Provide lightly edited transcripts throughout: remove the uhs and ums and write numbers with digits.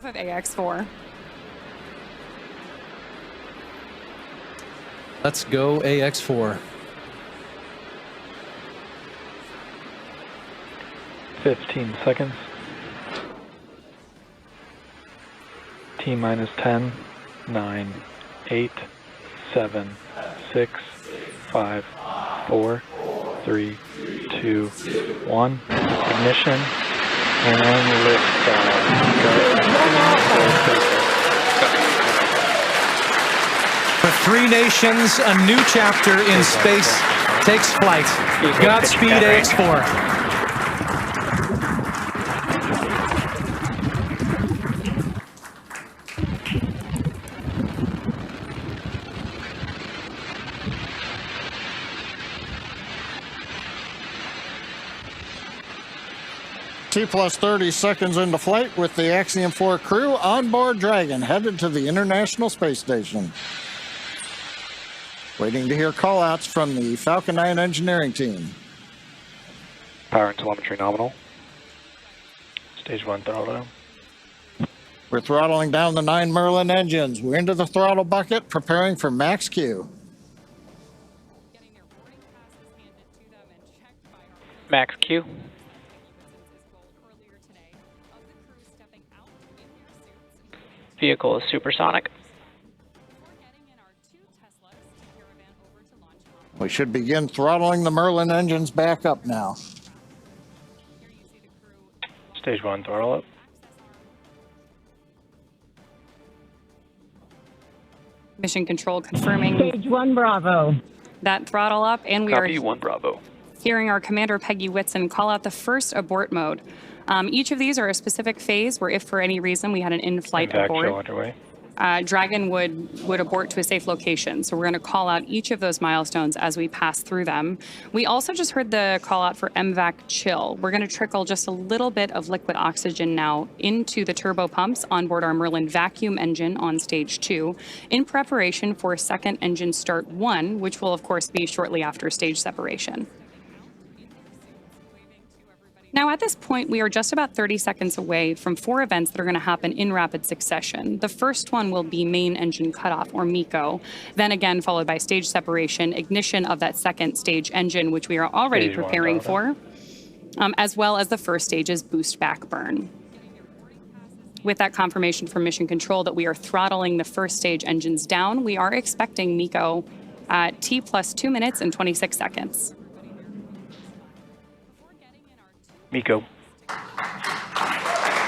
Off of AX4. Let's go AX4. 15 seconds. T minus 10, 9, 8, 7, 6, 5, 4, 3, 2, 1. Ignition and liftoff. For three nations, a new chapter in space takes flight. Godspeed, AX4. T plus 30 seconds into flight with the Axiom 4 crew on board Dragon, headed to the International Space Station. Waiting to hear call-outs from the Falcon 9 engineering team. Power and telemetry nominal. Stage 1 throttle. We're throttling down the 9 Merlin engines. We're into the throttle bucket, preparing for max Q. Max Q. Vehicle is supersonic. We should begin throttling the Merlin engines back up now. Stage 1 throttle up. Mission control confirming Stage 1 Bravo. that throttle up, and we Copy are 1 Bravo. hearing our Commander Peggy Whitson call out the first abort mode. Each of these are a specific phase where if for any reason we had an in-flight Impact abort, show underway. Dragon would abort to a safe location. So we're going to call out each of those milestones as we pass through them. We also just heard the call out for MVAC chill. We're going to trickle just a little bit of liquid oxygen now into the turbo pumps on board our Merlin vacuum engine on stage 2 in preparation for second engine start 1, which will of course be shortly after stage separation. Now, at this point, we are just about 30 seconds away from 4 events that are going to happen in rapid succession. The first one will be main engine cutoff, or MECO, then again followed by stage separation, ignition of that second stage engine, which we are already Stage 1 preparing for, as well as the first stage's boost back burn. With that confirmation from Mission Control that we are throttling the first stage engines down, we are expecting MECO at T plus 2 minutes and 26 seconds. MECO.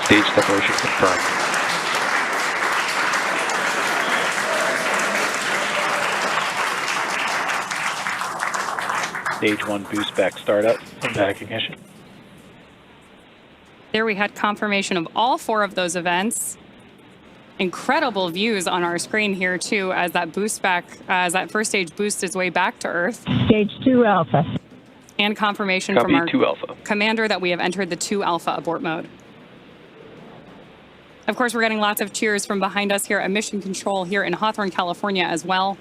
Stage separation confirmed. Stage 1 boost back startup and back ignition. There we had confirmation of all 4 of those events. Incredible views on our screen here too, as that boost back, as that first stage boosts its way back to Earth. Stage 2 Alpha. And confirmation Copy from our 2 Alpha. commander that we have entered the 2 Alpha abort mode. Of course, we're getting lots of cheers from behind us here at Mission Control here in Hawthorne, California as well.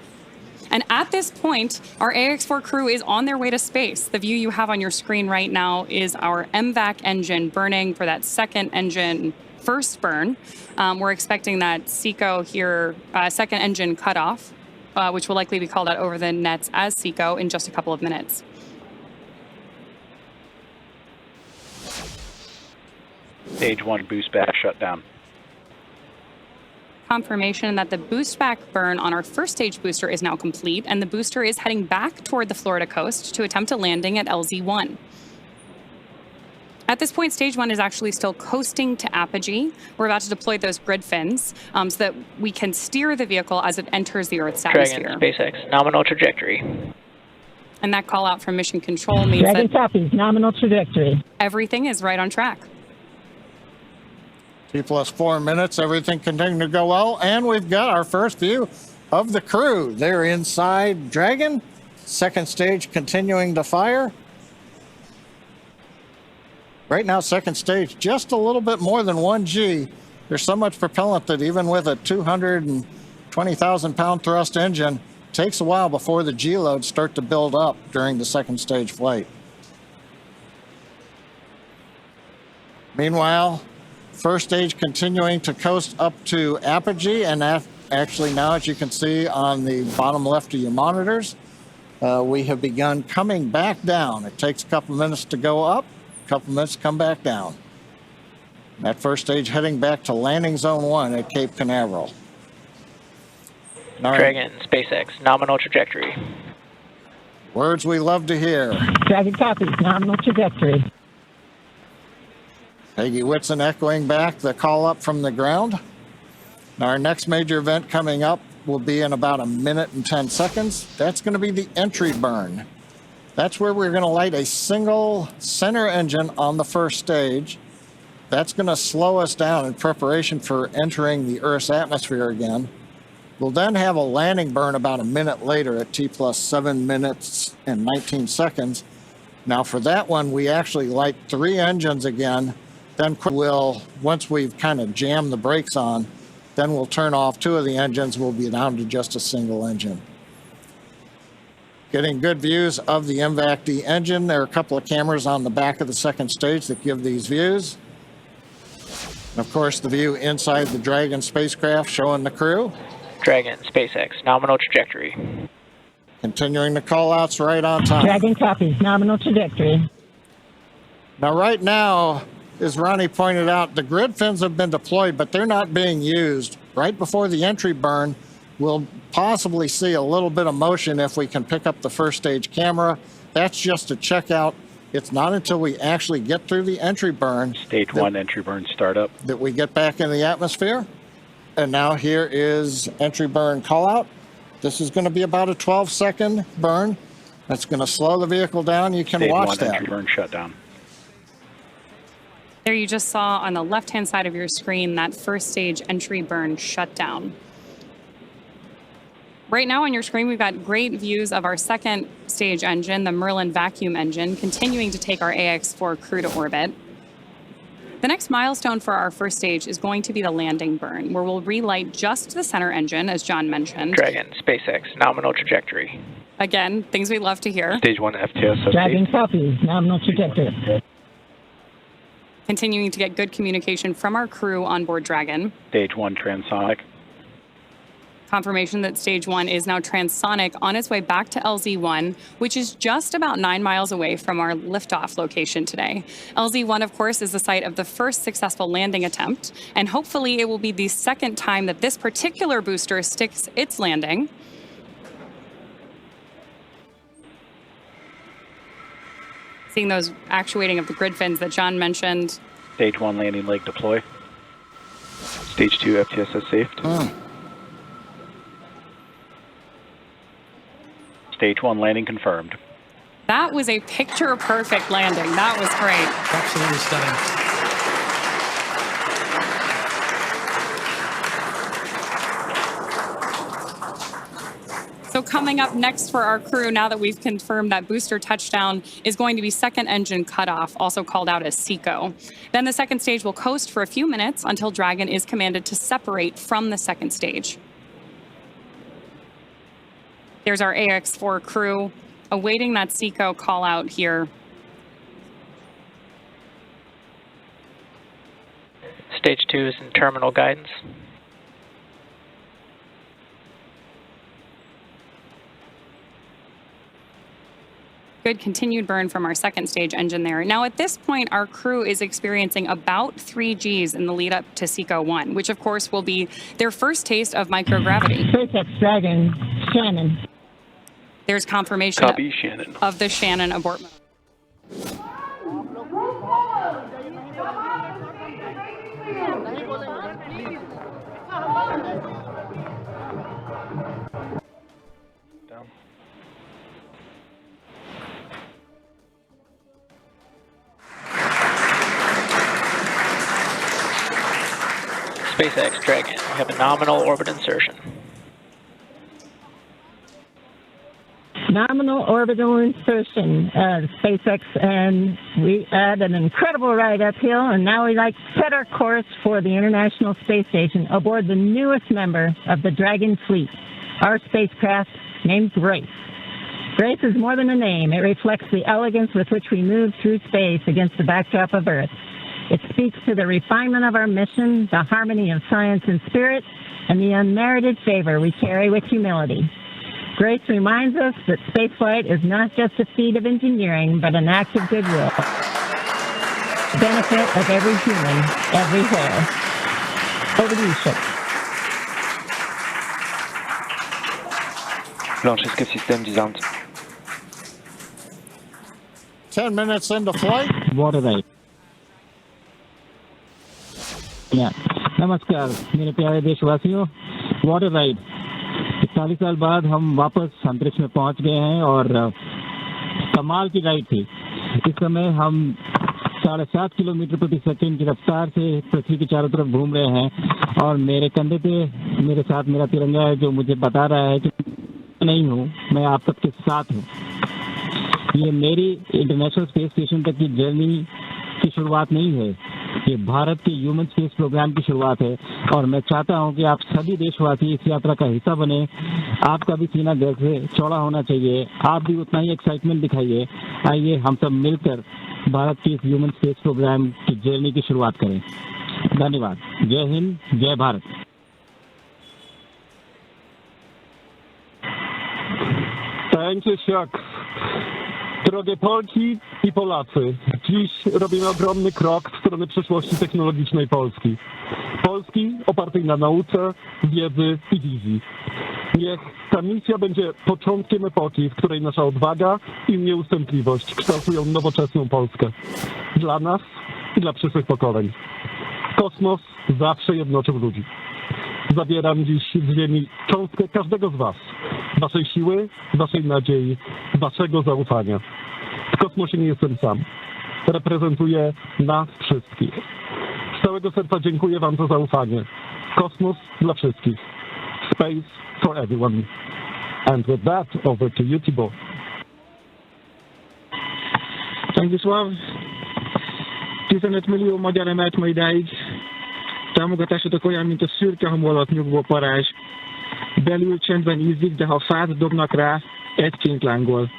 And at this point, our AX4 crew is on their way to space. The view you have on your screen right now is our MVAC engine burning for that second engine first burn. We're expecting that SECO here, second engine cutoff, which will likely be called out over the nets as SECO in just a couple of minutes. Stage 1 boost back shutdown. Confirmation that the boost back burn on our first stage booster is now complete, and the booster is heading back toward the Florida coast to attempt a landing at LZ1. At this point, stage 1 is actually still coasting to apogee. We're about to deploy those grid fins so that we can steer the vehicle as it enters the Earth's atmosphere. Dragon, SpaceX, nominal trajectory. And that call out from Mission Control means Dragon that copies, nominal trajectory. everything is right on track. T plus 4 minutes, everything continuing to go well, and we've got our first view of the crew. They're inside Dragon, second stage continuing to fire. Right now, second stage, just a little bit more than 1 G. There's so much propellant that even with a 220,000-pound thrust engine, it takes a while before the G loads start to build up during the second stage flight. Meanwhile, First stage continuing to coast up to apogee, and actually now, as you can see on the bottom left of your monitors, we have begun coming back down. It takes a couple minutes to go up, a couple minutes to come back down. That first stage heading back to landing zone 1 at Cape Canaveral. All right. Dragon, SpaceX, nominal trajectory. Words we love to hear. Dragon copies, nominal trajectory. Peggy Whitson echoing back the call up from the ground. Now our next major event coming up will be in about 1 minute and 10 seconds. That's going to be the entry burn. That's where we're going to light a single center engine on the first stage. That's going to slow us down in preparation for entering the Earth's atmosphere again. We'll then have a landing burn about 1 minute later at T plus 7 minutes and 19 seconds. Now for that one, we actually light 3 engines again. Then once we've kind of jammed the brakes on, then we'll turn off 2 of the engines. We'll be down to just a single engine. Getting good views of the MVAC-D engine. There are a couple of cameras on the back of the second stage that give these views. And of course, the view inside the Dragon spacecraft showing the crew. Dragon, SpaceX, nominal trajectory. Continuing the call-outs right on time. Dragon copies, nominal trajectory. Now, right now, as Ronnie pointed out, the grid fins have been deployed, but they're not being used. Right before the entry burn, we'll possibly see a little bit of motion if we can pick up the first stage camera. That's just a checkout. It's not until we actually get through the entry burn. Stage 1 entry burn startup. That we get back in the atmosphere. And now here is entry burn call out. This is going to be about a 12-second burn. That's going to slow the vehicle down. You can Stage watch 1 that. entry burn shutdown. There you just saw on the left-hand side of your screen that first stage entry burn shutdown. Right now on your screen, we've got great views of our second stage engine, the Merlin vacuum engine, continuing to take our AX-4 crew to orbit. The next milestone for our first stage is going to be the landing burn, where we'll relight just the center engine, as John mentioned. Dragon, SpaceX, nominal trajectory. Again, things we love to hear. Stage 1 FTS Dragon update. copies, nominal trajectory. Continuing to get good communication from our crew on board Dragon. Stage 1 transonic. Confirmation that stage 1 is now transonic on its way back to LZ1, which is just about 9 miles away from our liftoff location today. LZ1, of course, is the site of the first successful landing attempt, and hopefully it will be the second time that this particular booster sticks its landing. Seeing those actuating of the grid fins that John mentioned. Stage 1 landing leg deploy. Stage 2 FTSS saved. Stage 1 landing confirmed. That was a picture-perfect landing. That was great. Absolutely stunning. So coming up next for our crew, now that we've confirmed that booster touchdown, is going to be second engine cutoff, also called out as SECO. Then the second stage will coast for a few minutes until Dragon is commanded to separate from the second stage. There's our AX-4 crew awaiting that SECO call out here. Stage 2 is in terminal guidance. Good continued burn from our second stage engine there. Now at this point, our crew is experiencing about 3 Gs in the lead up to SECO 1, which of course will be their first taste of microgravity. SpaceX Dragon, Shannon. There's confirmation Copy, Shannon. of the Shannon abort mode. Down. SpaceX Dragon, we have a nominal orbit insertion. Nominal orbital insertion, SpaceX, and we had an incredible ride uphill, and now we like set our course for the International Space Station aboard the newest member of the Dragon fleet, our spacecraft named Grace. Grace is more than a name. It reflects the elegance with which we move through space against the backdrop of Earth. It speaks to the refinement of our mission, the harmony of science and spirit, and the unmerited favor we carry with humility. Grace reminds us that spaceflight is not just a feat of engineering, but an act of goodwill. Benefit of every human, everywhere. Over to you, Shuk. Launch escape system disarmed. 10 minutes into flight. Water right. नमस्कार मेरे प्यारे देशवासियों, water ride 41 साल बाद हम वापस अंतरिक्ष में पहुंच गए हैं और कमाल की राइड थी। इस समय हम 7.5 किलोमीटर प्रति सेकंड की रफ्तार से पृथ्वी के चारों तरफ घूम रहे हैं और मेरे कंधे पे मेरे साथ मेरा तिरंगा है जो मुझे बता रहा है कि नहीं हूँ, मैं आप सबके साथ हूँ। ये मेरी इंटरनेशनल स्पेस स्टेशन तक की जर्नी की शुरुआत नहीं है, ये भारत के ह्यूमन स्पेस प्रोग्राम की शुरुआत है और मैं चाहता हूं कि आप सभी देशवासी इस यात्रा का हिस्सा बने। आपका भी सीना गर्व से चौड़ा होना चाहिए, आप भी उतना ही एक्साइटमेंट दिखाइए। आइए हम सब मिलकर भारत की इस ह्यूमन स्पेस प्रोग्राम की जर्नी की शुरुआत करें। धन्यवाद। जय हिंद, जय Bharat. Thank you, Shuk. Drogie Polki i Polacy, dziś robimy ogromny krok w stronę przyszłości technologicznej Polski. Polski opartej na nauce, wiedzy i wizji. Niech ta misja będzie początkiem epoki, w której nasza odwaga i nieustępliwość kształtują nowoczesną Polskę. Dla nas i dla przyszłych pokoleń. Kosmos zawsze jednoczył ludzi. Zabieram dziś z ziemi cząstkę każdego z was. Waszej siły, waszej nadziei, waszego zaufania. W kosmosie nie jestem sam. Reprezentuję nas wszystkich. Z całego serca dziękuję wam za zaufanie. Kosmos dla wszystkich. Space for everyone. And with that, over to you, Thibaut. Stanisław, 15 millió magyar emelt ma idáig. Támogatásotok olyan, mint a szürke hamu alatt nyugvó parázs. Belül csendben ízik, de ha fát dobnak rá, egyként lángol.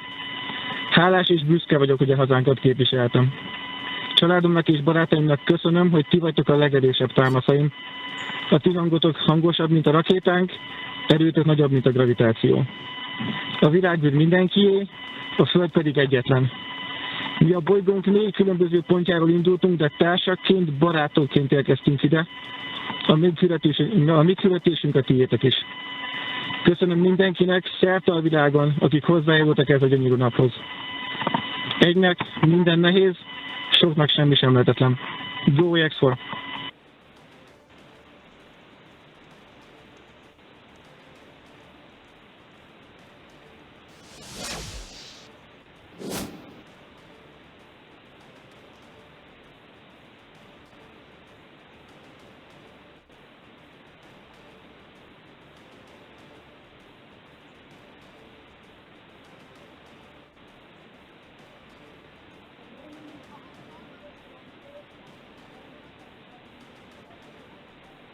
Hálás és büszke vagyok, hogy a hazánkat képviseltem. Családomnak és barátaimnak köszönöm, hogy ti vagytok a legerősebb támaszaim. A ti hangotok hangosabb, mint a rakétánk, erőtök nagyobb, mint a gravitáció. A világűr mindenkié, a Föld pedig egyetlen. Mi a bolygónk 4 különböző pontjáról indultunk, de társakként, barátokként érkeztünk ide. A mi küldetésünk a tiétek is. Köszönöm mindenkinek szerte a világon, akik hozzájárultak ez a gyönyörű naphoz. Egynek minden nehéz, soknak semmi sem lehetetlen. Go X4!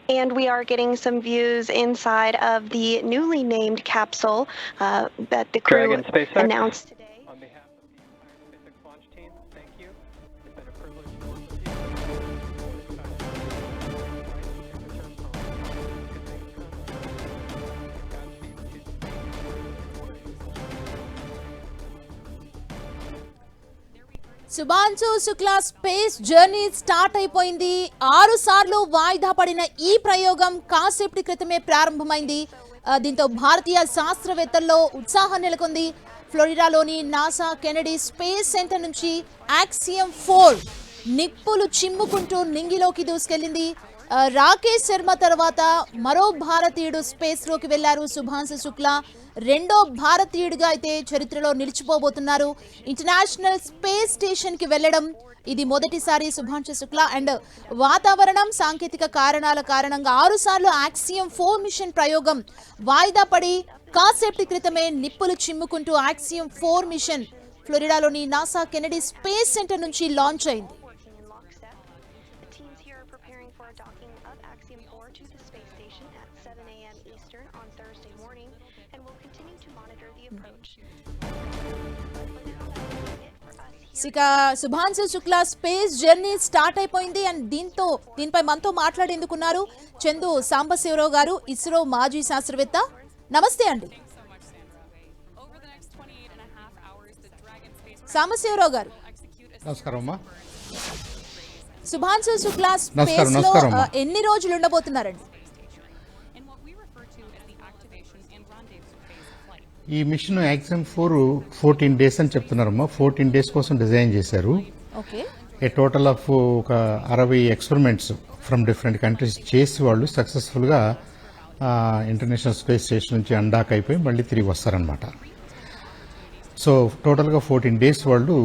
And we are getting some views inside of the newly named capsule that the crew Dragon SpaceX announced today. On behalf of the entire SpaceX launch team, thank you. It's been a privilege to work with you. Shubhanshu Shukla space journey start అయిపోయింది. 6 సార్లు వాయిదా పడిన ఈ ప్రయోగం కాసేపటి క్రితమే ప్రారంభమైంది. దీంతో భారతీయ శాస్త్రవేత్తల్లో ఉత్సాహం నెలకొంది. ఫ్లోరిడాలోని నాసా కెనడీ స్పేస్ సెంటర్ నుంచి యాక్సియం 4 నిప్పులు చిమ్ముకుంటూ నింగిలోకి దూసుకెళ్లింది. రాకేష్ శర్మ తర్వాత మరో భారతీయుడు స్పేస్ లోకి వెళ్లారు శుభాంశు శుక్లా. రెండో భారతీయుడిగా అయితే చరిత్రలో నిలిచిపోబోతున్నారు. ఇంటర్నేషనల్ స్పేస్ స్టేషన్ కి వెళ్లడం ఇది మొదటిసారి శుభాంశు శుక్లా. అండ్ వాతావరణం సాంకేతిక కారణాల కారణంగా 6 సార్లు యాక్సియం 4 మిషన్ ప్రయోగం వాయిదా పడి కాసేపటి క్రితమే నిప్పులు చిమ్ముకుంటూ యాక్సియం 4 మిషన్ ఫ్లోరిడాలోని నాసా కెనడీ స్పేస్ సెంటర్ నుంచి లాంచ్ అయింది. ఇక Shubhanshu Shukla space journey start అయిపోయింది అండ్ దీనిపై మనతో మాట్లాడేందుకున్నారు చందు సాంబశివరావు గారు, ఇస్రో మాజీ శాస్త్రవేత్త. నమస్తే అండి. సాంబశివరావు గారు నమస్కారం అమ్మా. శుభాంశు శుక్లా స్పేస్ లో ఎన్ని రోజులు ఉండబోతున్నారండి? ఈ మిషన్ యాక్సెంట్ 14 డేస్ అని చెప్తున్నారమ్మా. 14 డేస్ కోసం డిజైన్ చేశారు. ఏ టోటల్ ఆఫ్ ఒక 60 ఎక్స్పెరిమెంట్స్ ఫ్రమ్ డిఫరెంట్ కంట్రీస్ చేసి వాళ్ళు సక్సెస్ఫుల్గా ఇంటర్నేషనల్ స్పేస్ స్టేషన్ నుంచి అండాక్ అయిపోయి మళ్ళీ తిరిగి వస్తారనమాట. సో టోటల్గా 14 డేస్ వాళ్ళు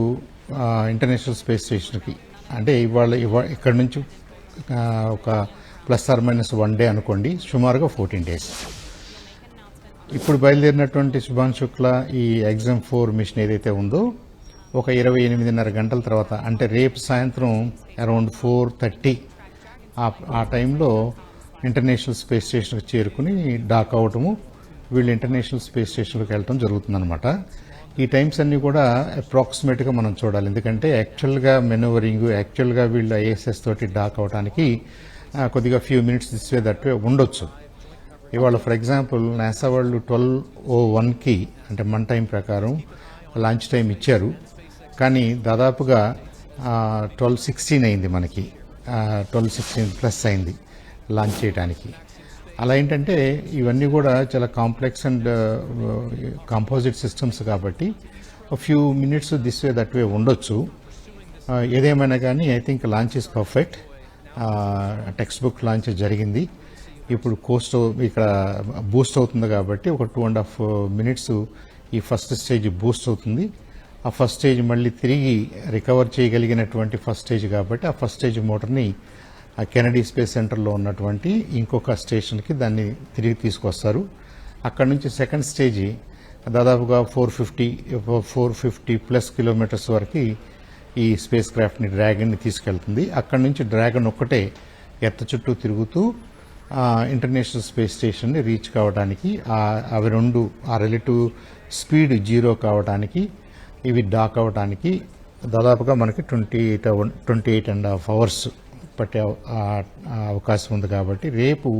ఇంటర్నేషనల్ స్పేస్ స్టేషన్కి, అంటే ఇవాళ ఇక్కడ నుంచి ఒక +or- 1 డే అనుకోండి, సుమారుగా 14 డేస్. ఇప్పుడు బయలుదేరినటువంటి శుభాంశు శుక్లా ఈ ఎగ్జామ్ 4 మిషన్ ఏదైతే ఉందో ఒక 28.5 గంటల తర్వాత, అంటే రేపు సాయంత్రం అరౌండ్ 4:30 ఆ టైంలో ఇంటర్నేషనల్ స్పేస్ స్టేషన్కి చేరుకుని డాక్ అవటము, వీళ్ళు ఇంటర్నేషనల్ స్పేస్ స్టేషన్కి వెళ్ళటం జరుగుతుందన్నమాట. ఈ టైమ్స్ అన్నీ కూడా అప్రాక్సిమేట్గా మనం చూడాలి, ఎందుకంటే యాక్చువల్గా మెనోవరింగ్, యాక్చువల్గా వీళ్ళు ఐఎస్ఎస్ తోటి డాక్ అవడానికి కొద్దిగా few minutes this way that way ఉండొచ్చు. ఇవాళ ఫర్ ఎగ్జాంపుల్ నాసా వాళ్ళు 12:01కి అంటే మన టైం ప్రకారం లంచ్ టైం ఇచ్చారు, కానీ దాదాపుగా 12:16 అయింది, మనకి 12:16+ అయింది లాంచ్ చేయడానికి. అలా ఏంటంటే ఇవన్నీ కూడా చాలా కాంప్లెక్స్ అండ్ కాంపోజిట్ సిస్టమ్స్ కాబట్టి few minutes this way that way ఉండొచ్చు. ఏదేమైనా కానీ I think launch is perfect. Text book launch జరిగింది. ఇప్పుడు కోస్ట్ ఇక్కడ బూస్ట్ అవుతుంది కాబట్టి ఒక 2.5 మినిట్స్ ఈ ఫస్ట్ స్టేజ్ బూస్ట్ అవుతుంది. ఆ ఫస్ట్ స్టేజ్ మళ్ళీ తిరిగి రికవర్ చేయగలిగినటువంటి ఫస్ట్ స్టేజ్ కాబట్టి ఆ ఫస్ట్ స్టేజ్ మోటార్ని కెనడీ స్పేస్ సెంటర్లో ఉన్నటువంటి ఇంకొక స్టేషన్కి దాన్ని తిరిగి తీసుకొస్తారు. అక్కడ నుంచి సెకండ్ స్టేజ్ దాదాపుగా 450+ కిలోమీటర్స్ వరకు ఈ స్పేస్ క్రాఫ్ట్ని డ్రాగన్ని తీసుకెళ్తుంది. అక్కడ నుంచి డ్రాగన్ ఒక్కటే ఎర్త్ చుట్టూ తిరుగుతూ ఇంటర్నేషనల్ స్పేస్ స్టేషన్ని రీచ్ కావడానికి, అవి రెండు ఆ రిలేటివ్ స్పీడ్ 0 కావడానికి, ఇవి డాక్ అవడానికి దాదాపుగా మనకి 28.5 అవర్స్ పట్టే అవకాశం ఉంది. కాబట్టి రేపు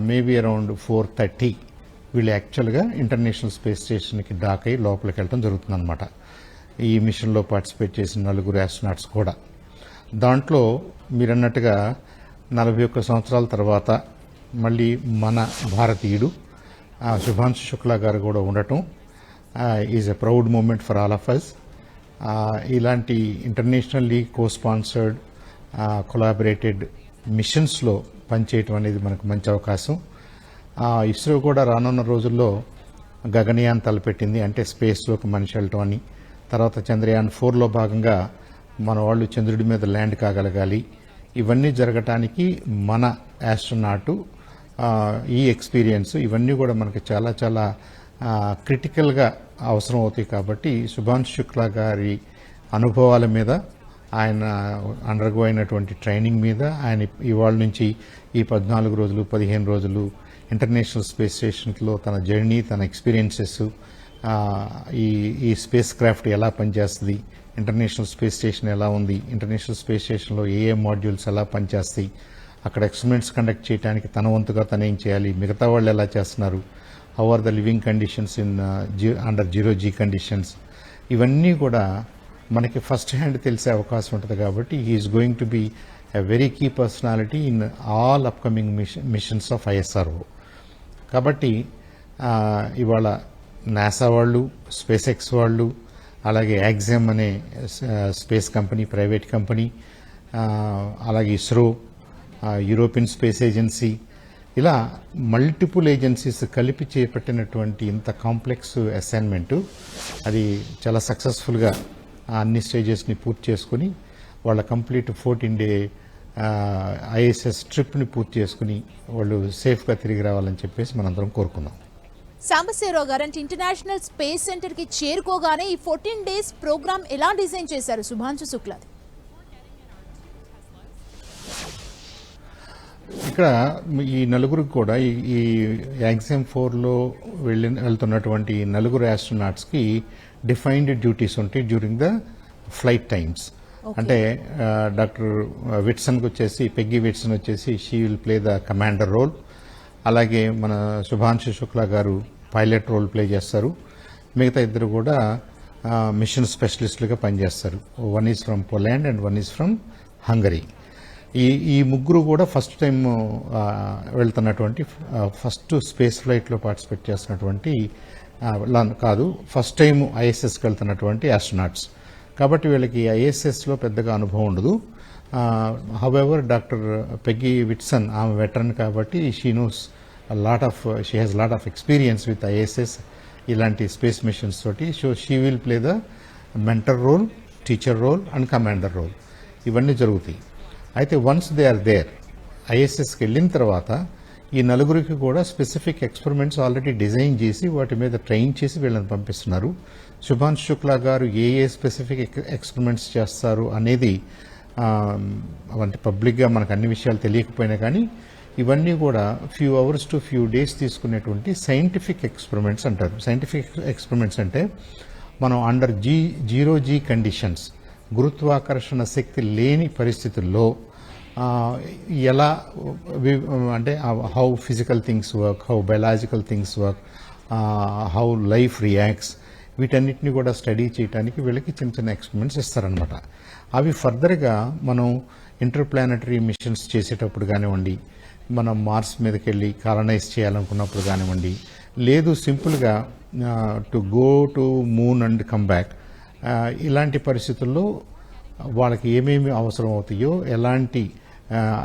మేబీ అరౌండ్ 4:30 వీళ్ళు యాక్చువల్గా ఇంటర్నేషనల్ స్పేస్ స్టేషన్కి డాక్ అయ్యి లోపలికి వెళ్ళడం జరుగుతుందన్నమాట. ఈ మిషన్లో పార్టిసిపేట్ చేసిన 4 ఆస్ట్రోనాట్స్ కూడా. దాంట్లో మీరన్నట్టుగా 41 సంవత్సరాల తర్వాత మళ్ళీ మన భారతీయుడు శుభాంశు శుక్లా గారు కూడా ఉండటం is a proud moment for all of us. ఇలాంటి ఇంటర్నేషనల్లీ కో-స్పాన్సర్డ్ కొలాబరేటెడ్ మిషన్స్లో పనిచేయటం అనేది మనకు మంచి అవకాశం. ఇస్రో కూడా రానున్న రోజుల్లో గగనయాన్ తలపెట్టింది, అంటే స్పేస్లోకి మనిషి వెళ్ళటం అని. తర్వాత చంద్రయాన్ 4లో భాగంగా మన వాళ్ళు చంద్రుడి మీద ల్యాండ్ కాగలగాలి. ఇవన్నీ జరగటానికి మన ఆస్ట్రోనాటు ఈ ఎక్స్పీరియన్స్ ఇవన్నీ కూడా మనకి చాలా చాలా క్రిటికల్గా అవసరం అవుతాయి. కాబట్టి శుభాంశు శుక్లా గారి అనుభవాల మీద, ఆయన అండర్గో అయినటువంటి ట్రైనింగ్ మీద, ఆయన ఇవాళ నుంచి ఈ 14 రోజులు 15 రోజులు ఇంటర్నేషనల్ స్పేస్ స్టేషన్లో తన జర్నీ, తన ఎక్స్పీరియన్సెస్, ఈ స్పేస్ క్రాఫ్ట్ ఎలా పనిచేస్తుంది, ఇంటర్నేషనల్ స్పేస్ స్టేషన్ ఎలా ఉంది, ఇంటర్నేషనల్ స్పేస్ స్టేషన్లో ఏ మాడ్యూల్స్ ఎలా పనిచేస్తాయి, అక్కడ ఎక్స్పెరిమెంట్స్ కండక్ట్ చేయడానికి తన వంతుగా తను ఏం చేయాలి, మిగతా వాళ్ళు ఎలా చేస్తున్నారు, how are the living conditions in under 0G conditions, ఇవన్నీ కూడా మనకి ఫస్ట్ హ్యాండ్ తెలిసే అవకాశం ఉంటుంది. కాబట్టి he's going to be a very key personality in all upcoming missions of ISRO. కాబట్టి ఇవాళ నాసా వాళ్ళు, స్పేస్ ఎక్స్ వాళ్ళు, అలాగే యాక్సెమ్ అనే స్పేస్ కంపెనీ, ప్రైవేట్ కంపెనీ, అలాగే ఇస్రో, యూరోపియన్ స్పేస్ ఏజెన్సీ, ఇలా మల్టిపుల్ ఏజెన్సీస్ కలిపి చేపట్టినటువంటి ఇంత కాంప్లెక్స్ అసైన్మెంటు అది చాలా సక్సెస్ఫుల్గా అన్ని స్టేజెస్ని పూర్తి చేసుకుని వాళ్ళ కంప్లీట్ 14-డే ISS ట్రిప్ని పూర్తి చేసుకుని వాళ్ళు సేఫ్గా తిరిగి రావాలని చెప్పేసి మనందరం కోరుకుందాం. సాంబశివరావు గారు, అంటే ఇంటర్నేషనల్ స్పేస్ సెంటర్కి చేరుకోగానే ఈ 14 డేస్ ప్రోగ్రామ్ ఎలా డిజైన్ చేశారు శుభాంశు శుక్లా? ఇక్కడ ఈ నలుగురికి కూడా ఈ యాక్సెమ్ 4లో వెళ్తున్నటువంటి నలుగురు ఆస్ట్రోనాట్స్కి డిఫైన్డ్ డ్యూటీస్ ఉంటాయి డ్యూరింగ్ ద ఫ్లైట్ టైమ్స్. అంటే డాక్టర్ విట్సన్కి వచ్చేసి పెగ్గి విట్సన్ వచ్చేసి she will play the commander role. అలాగే మన శుభాంశు శుక్లా గారు పైలట్ రోల్ ప్లే చేస్తారు. మిగతా ఇద్దరు కూడా మిషన్ స్పెషలిస్టులుగా పనిచేస్తారు. One is from Poland and one is from Hungary. ఈ ముగ్గురు కూడా ఫస్ట్ టైం వెళ్తున్నటువంటి ఫస్ట్ స్పేస్ ఫ్లైట్లో పార్టిసిపేట్ చేస్తున్నటువంటి కాదు, ఫస్ట్ టైం ఐఎస్ఎస్కి వెళ్తున్నటువంటి ఆస్ట్రోనాట్స్. కాబట్టి వీళ్ళకి ఐఎస్ఎస్లో పెద్దగా అనుభవం ఉండదు. హౌఎవర్ డాక్టర్ పెగ్గి విట్సన్ ఆమె వెటరన్ కాబట్టి she has lot of experience with ISS ఇలాంటి స్పేస్ మిషన్స్ తోటి. So she will play the mentor role, teacher role and commander role. ఇవన్నీ జరుగుతాయి. అయితే వన్స్ దే ఆర్ దేర్, ఐఎస్ఎస్కి వెళ్ళిన తర్వాత ఈ నలుగురికి కూడా స్పెసిఫిక్ ఎక్స్పెరిమెంట్స్ ఆల్రెడీ డిజైన్ చేసి వాటి మీద ట్రైన్ చేసి వీళ్ళని పంపిస్తున్నారు. శుభాంశు శుక్లా గారు ఏ స్పెసిఫిక్ ఎక్స్పెరిమెంట్స్ చేస్తారు అనేది అంటే పబ్లిక్గా మనకు అన్ని విషయాలు తెలియకపోయినా కానీ ఇవన్నీ కూడా few hours to few days తీసుకునేటువంటి సైంటిఫిక్ ఎక్స్పెరిమెంట్స్ అంటారు. సైంటిఫిక్ ఎక్స్పెరిమెంట్స్ అంటే మనం అండర్ జీరో జీ కండిషన్స్, గురుత్వాకర్షణ శక్తి లేని పరిస్థితుల్లో ఎలా అంటే how physical things work, how biological things work, how life reacts, వీటన్నిటిని కూడా స్టడీ చేయడానికి వీళ్ళకి చిన్న చిన్న ఎక్స్పెరిమెంట్స్ ఇస్తారనమాట. అవి ఫర్దర్గా మనం ఇంటర్ప్లానటరీ మిషన్స్ చేసేటప్పుడు కానివ్వండి, మనం మార్స్ మీదకి వెళ్ళి కాలనైజ్ చేయాలనుకున్నప్పుడు కానివ్వండి, లేదు సింపుల్గా to go to moon and come back, ఇలాంటి పరిస్థితుల్లో వాళ్ళకి ఏమేమి అవసరం అవుతాయో, ఎలాంటి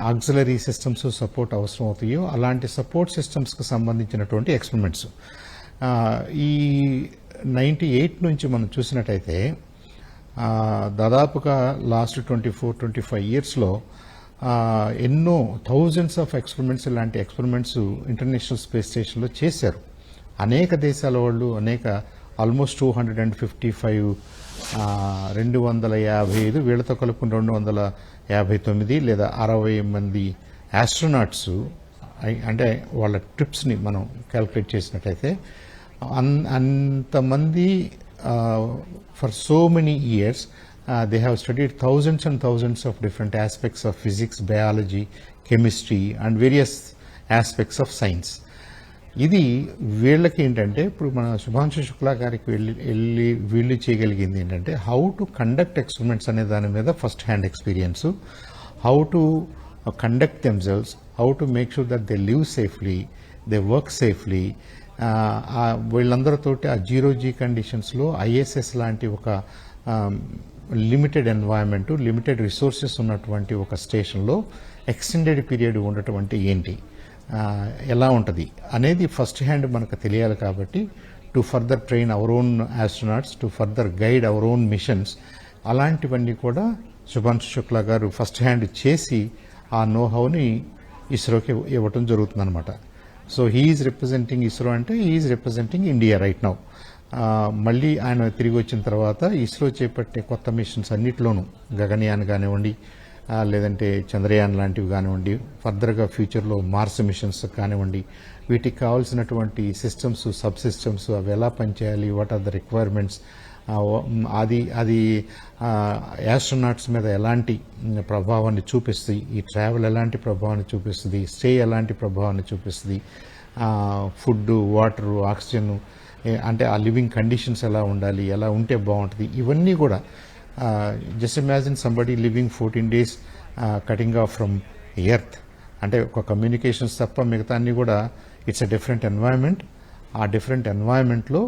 ఆక్సిలరీ సిస్టమ్స్ సపోర్ట్ అవసరం అవుతాయో అలాంటి సపోర్ట్ సిస్టమ్స్కి సంబంధించినటువంటి ఎక్స్పెరిమెంట్స్. ఈ 98 నుంచి మనం చూసినట్టయితే దాదాపుగా లాస్ట్ 24-25 ఇయర్స్లో ఎన్నో థౌజండ్స్ ఆఫ్ ఎక్స్పెరిమెంట్స్, ఇలాంటి ఎక్స్పెరిమెంట్స్ ఇంటర్నేషనల్ స్పేస్ స్టేషన్లో చేశారు. అనేక దేశాల వాళ్ళు ఆల్మోస్ట్ 255 255 వీళ్ళతో కలుపుకుని 259 లేదా 60 మంది ఆస్ట్రోనాట్స్ అంటే వాళ్ళ ట్రిప్స్ని మనం క్యాల్కులేట్ చేసినట్టయితే అంతమంది for so many years they have studied thousands and thousands of different aspects of physics, biology, chemistry and various aspects of science. ఇది వీళ్ళకి ఏంటంటే ఇప్పుడు మన శుభాంశు శుక్లా గారికి వెళ్ళి వీళ్ళు చేయగలిగింది ఏంటంటే హౌ టు కండక్ట్ ఎక్స్పెరిమెంట్స్ అనే దాని మీద first hand experience, how to conduct themselves, how to make sure that they live safely, they work safely. వీళ్ళందరితోటి ఆ జీరో జీ కండిషన్స్లో ఐఎస్ఎస్ లాంటి ఒక లిమిటెడ్ ఎన్వైరన్మెంట్, లిమిటెడ్ రిసోర్సెస్ ఉన్నటువంటి ఒక స్టేషన్లో ఎక్స్టెండెడ్ పీరియడ్ ఉండటం అంటే ఏంటి, ఎలా ఉంటుంది అనేది ఫస్ట్ హ్యాండ్ మనకు తెలియాలి. కాబట్టి to further train our own astronauts, to further guide our own machines, అలాంటివన్నీ కూడా శుభాంశు శుక్లా గారు ఫస్ట్ హ్యాండ్ చేసి ఆ నోహౌని ఇస్రోకి ఇవ్వటం జరుగుతుందన్నమాట. సో హీఈస్ రిప్రజెంటింగ్ ఇస్రో అంటే he's representing India right now. మళ్ళీ ఆయన తిరిగి వచ్చిన తర్వాత ఇస్రో చేపట్టే కొత్త మిషన్స్ అన్నిటిలోనూ గగనయాన్ కానివ్వండి, లేదంటే చంద్రయాన్ లాంటివి కానివ్వండి, ఫర్దర్గా ఫ్యూచర్లో మార్స్ మిషన్స్ కానివ్వండి, వీటికి కావాల్సినటువంటి సిస్టమ్స్, సబ్ సిస్టమ్స్ అవి ఎలా పనిచేయాలి, వాట్ ఆర్ ద రిక్వైర్మెంట్స్, అది యాస్ట్రోనాట్స్ మీద ఎలాంటి ప్రభావాన్ని చూపిస్తుంది, ఈ ట్రావెల్ ఎలాంటి ప్రభావాన్ని చూపిస్తుంది, స్టే ఎలాంటి ప్రభావాన్ని చూపిస్తుంది, ఫుడ్, వాటరు, ఆక్సిజన్ అంటే ఆ లివింగ్ కండిషన్స్ ఎలా ఉండాలి, ఎలా ఉంటే బాగుంటుంది, ఇవన్నీ కూడా just imagine somebody living 14 days cutting of from earth అంటే ఒక కమ్యూనికేషన్స్ తప్ప మిగతా అన్నీ కూడా ఇట్స్ అ డిఫరెంట్ ఎన్వైరన్మెంట్. ఆ డిఫరెంట్ ఎన్వైరన్మెంట్లో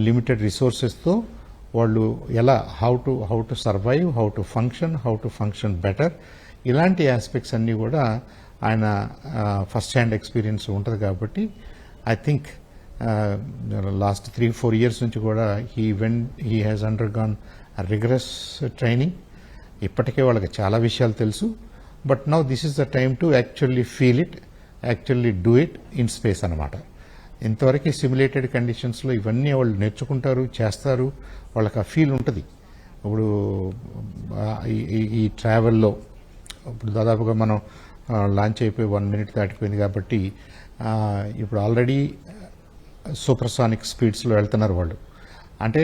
లిమిటెడ్ రిసోర్సెస్తో వాళ్ళు ఎలా how to survive, how to function better, ఇలాంటి ఆస్పెక్ట్స్ అన్నీ కూడా ఆయన ఫస్ట్ హ్యాండ్ ఎక్స్పీరియన్స్ ఉంటుంది. కాబట్టి ఐ థింక్ లాస్ట్ 3-4 years నుంచి కూడా he has undergone rigorous training. ఇప్పటికే వాళ్ళకి చాలా విషయాలు తెలుసు. But now this is the time to actually feel it, actually do it in space అనమాట. ఇంతవరకు సిమ్యులేటెడ్ కండిషన్స్లో ఇవన్నీ వాళ్ళు నేర్చుకుంటారు, చేస్తారు, వాళ్ళకి ఆ ఫీల్ ఉంటుంది. ఇప్పుడు ఈ ట్రావెల్లో ఇప్పుడు దాదాపుగా మనం లాంచ్ అయిపోయి 1 minute దాటిపోయింది కాబట్టి ఇప్పుడు ఆల్రెడీ సూపర్సానిక్ స్పీడ్స్లో వెళ్తున్నారు వాళ్ళు. అంటే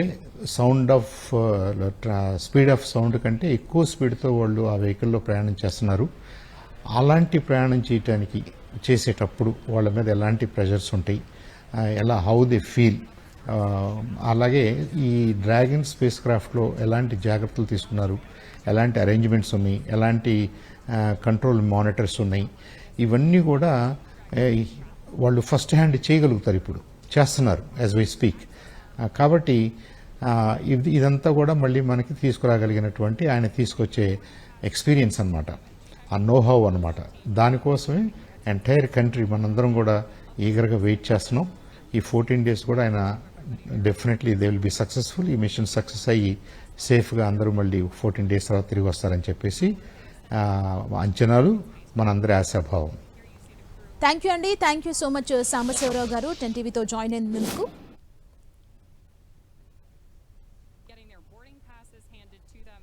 sound of speed of sound కంటే ఎక్కువ స్పీడ్తో వాళ్ళు ఆ వెహికల్లో ప్రయాణం చేస్తున్నారు. అలాంటి ప్రయాణం చేసేటప్పుడు వాళ్ళ మీద ఎలాంటి ప్రెషర్స్ ఉంటాయి, హౌ దే ఫీల్, అలాగే ఈ డ్రాగన్ స్పేస్ క్రాఫ్ట్లో ఎలాంటి జాగ్రత్తలు తీసుకున్నారు, ఎలాంటి అరేంజ్మెంట్స్ ఉన్నాయి, ఎలాంటి కంట్రోల్ మానిటర్స్ ఉన్నాయి, ఇవన్నీ కూడా వాళ్ళు ఫస్ట్ హ్యాండ్ చేయగలుగుతారు, ఇప్పుడు చేస్తున్నారు యాజ్ వై స్పీక్. కాబట్టి ఇదంతా కూడా మళ్ళీ మనకి తీసుకురాగలిగినటువంటి ఆయన తీసుకొచ్చే ఎక్స్పీరియన్స్ అనమాట, ఆ నోహౌ అనమాట. దానికోసమే ఎంటైర్ కంట్రీ మనందరం కూడా ఈగర్గా వెయిట్ చేస్తున్నాం. ఈ 14 days కూడా ఆయన definitely they will be successful. ఈ మిషన్ సక్సెస్ అయ్యి సేఫ్గా అందరూ మళ్ళీ 14 days తర్వాత తిరిగి వస్తారని చెప్పేసి అంచనాలు, మనందరి ఆశాభావం. థ్యాంక్ యూ అండి. Thank you so much Sambasivarao గారు 10 TVతో జాయిన్ అయినందుకు. Getting their boarding passes handed to them